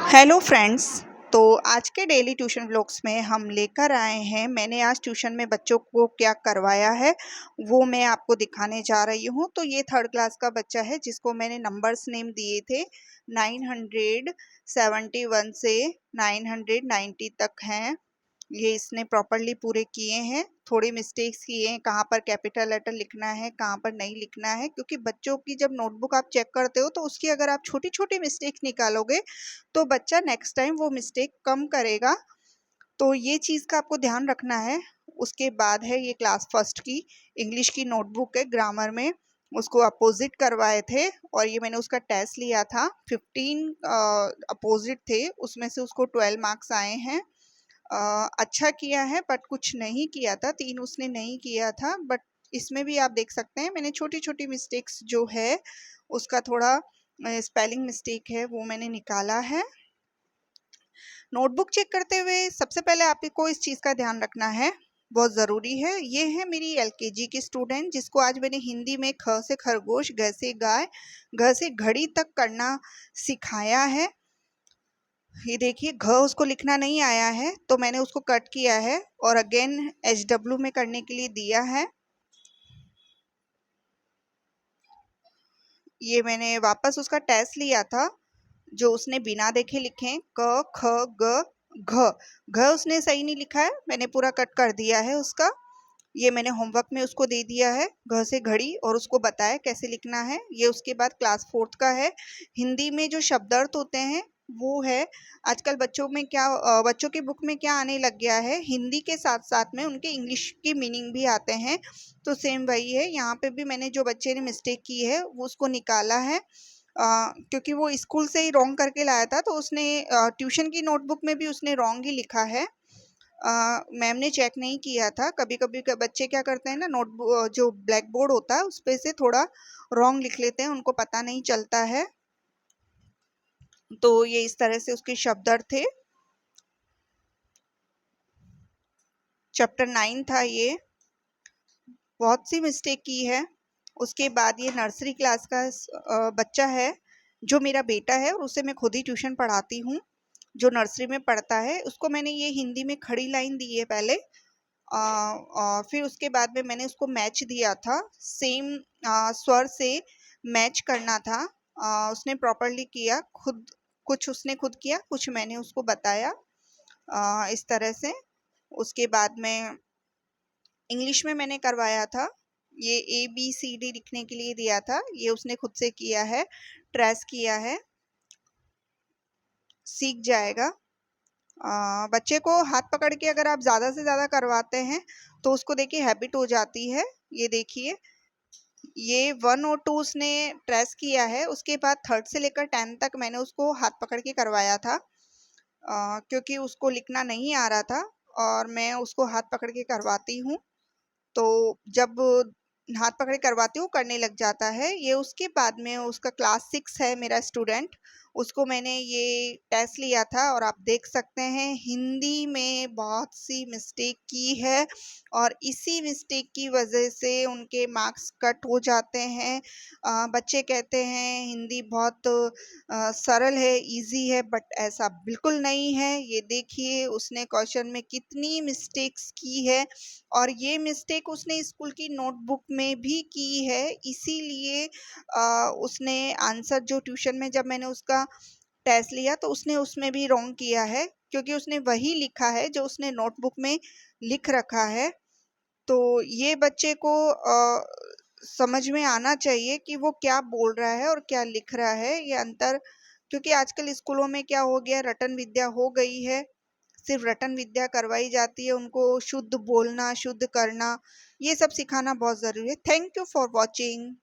Hello friends. तो आज के डेली ट्यूशन व्लॉग्स में हम लेकर आए हैं, मैंने आज ट्यूशन में बच्चों को क्या करवाया है वो मैं आपको दिखाने जा रही हूँ। तो ये थर्ड क्लास का बच्चा है जिसको मैंने नंबर्स नेम दिए थे 971 से 990 तक हैं। ये इसने प्रॉपरली पूरे किए हैं। थोड़े मिस्टेक्स किए हैं, कहाँ पर कैपिटल लेटर लिखना है कहाँ पर नहीं लिखना है, क्योंकि बच्चों की जब नोटबुक आप चेक करते हो तो उसकी अगर आप छोटी छोटी मिस्टेक निकालोगे तो बच्चा नेक्स्ट टाइम वो मिस्टेक कम करेगा। तो ये चीज़ का आपको ध्यान रखना है। उसके बाद है ये क्लास फर्स्ट की इंग्लिश की नोटबुक है, ग्रामर में उसको अपोजिट करवाए थे और ये मैंने उसका टेस्ट लिया था। 15 अपोजिट थे, उसमें से उसको 12 मार्क्स आए हैं। अच्छा किया है बट कुछ नहीं किया था, 3 उसने नहीं किया था। बट इसमें भी आप देख सकते हैं मैंने छोटी छोटी मिस्टेक्स जो है उसका थोड़ा स्पेलिंग मिस्टेक है वो मैंने निकाला है। नोटबुक चेक करते हुए सबसे पहले आपको इस चीज़ का ध्यान रखना है, बहुत ज़रूरी है। ये है मेरी एलकेजी की स्टूडेंट जिसको आज मैंने हिंदी में ख से खरगोश, ग से गाय, घ से घड़ी तक करना सिखाया है। ये देखिए घ उसको लिखना नहीं आया है तो मैंने उसको कट किया है और अगेन HW में करने के लिए दिया है। ये मैंने वापस उसका टेस्ट लिया था जो उसने बिना देखे लिखे क ख ग घ। घ उसने सही नहीं लिखा है, मैंने पूरा कट कर दिया है उसका। ये मैंने होमवर्क में उसको दे दिया है घ से घड़ी और उसको बताया कैसे लिखना है। ये उसके बाद क्लास 4th का है। हिंदी में जो शब्दार्थ होते हैं वो है, आजकल बच्चों में क्या बच्चों की बुक में क्या आने लग गया है, हिंदी के साथ साथ में उनके इंग्लिश की मीनिंग भी आते हैं। तो सेम वही है, यहाँ पे भी मैंने जो बच्चे ने मिस्टेक की है वो उसको निकाला है। क्योंकि वो स्कूल से ही रॉन्ग करके लाया था तो उसने ट्यूशन की नोटबुक में भी उसने रॉन्ग ही लिखा है। मैम ने चेक नहीं किया था। कभी कभी बच्चे क्या करते हैं ना, नोटबुक जो ब्लैक बोर्ड होता है उस पे से थोड़ा रॉन्ग लिख लेते हैं, उनको पता नहीं चलता है। तो ये इस तरह से उसके शब्दार्थ थे। चैप्टर 9 था ये, बहुत सी मिस्टेक की है। उसके बाद ये नर्सरी क्लास का बच्चा है जो मेरा बेटा है और उसे मैं खुद ही ट्यूशन पढ़ाती हूँ। जो नर्सरी में पढ़ता है उसको मैंने ये हिंदी में खड़ी लाइन दी है पहले। फिर उसके बाद में मैंने उसको मैच दिया था, सेम स्वर से मैच करना था। उसने प्रॉपरली किया, खुद कुछ उसने खुद किया, कुछ मैंने उसको बताया इस तरह से। उसके बाद में इंग्लिश में मैंने करवाया था, ये ABCD लिखने के लिए दिया था, ये उसने खुद से किया है, ट्रेस किया है, सीख जाएगा। बच्चे को हाथ पकड़ के अगर आप ज़्यादा से ज़्यादा करवाते हैं तो उसको देखिए हैबिट हो जाती है। ये देखिए ये 1 और 2 उसने ट्रेस किया है, उसके बाद 3rd से लेकर 10 तक मैंने उसको हाथ पकड़ के करवाया था। क्योंकि उसको लिखना नहीं आ रहा था और मैं उसको हाथ पकड़ के करवाती हूँ, तो जब हाथ पकड़ के करवाती हूँ करने लग जाता है ये। उसके बाद में उसका क्लास 6 है मेरा स्टूडेंट, उसको मैंने ये टेस्ट लिया था और आप देख सकते हैं हिंदी में बहुत सी मिस्टेक की है और इसी मिस्टेक की वजह से उनके मार्क्स कट हो जाते हैं। बच्चे कहते हैं हिंदी बहुत सरल है, इजी है, बट ऐसा बिल्कुल नहीं है। ये देखिए उसने क्वेश्चन में कितनी मिस्टेक्स की है और ये मिस्टेक उसने स्कूल की नोटबुक में भी की है, इसीलिए उसने आंसर जो ट्यूशन में जब मैंने उसका टेस्ट लिया तो उसने उसमें भी रॉन्ग किया है, क्योंकि उसने वही लिखा है जो उसने नोटबुक में लिख रखा है। तो ये बच्चे को समझ में आना चाहिए कि वो क्या बोल रहा है और क्या लिख रहा है, ये अंतर। क्योंकि आजकल स्कूलों में क्या हो गया, रटन विद्या हो गई है, सिर्फ रटन विद्या करवाई जाती है, उनको शुद्ध बोलना, शुद्ध करना, ये सब सिखाना बहुत ज़रूरी है। Thank you for watching.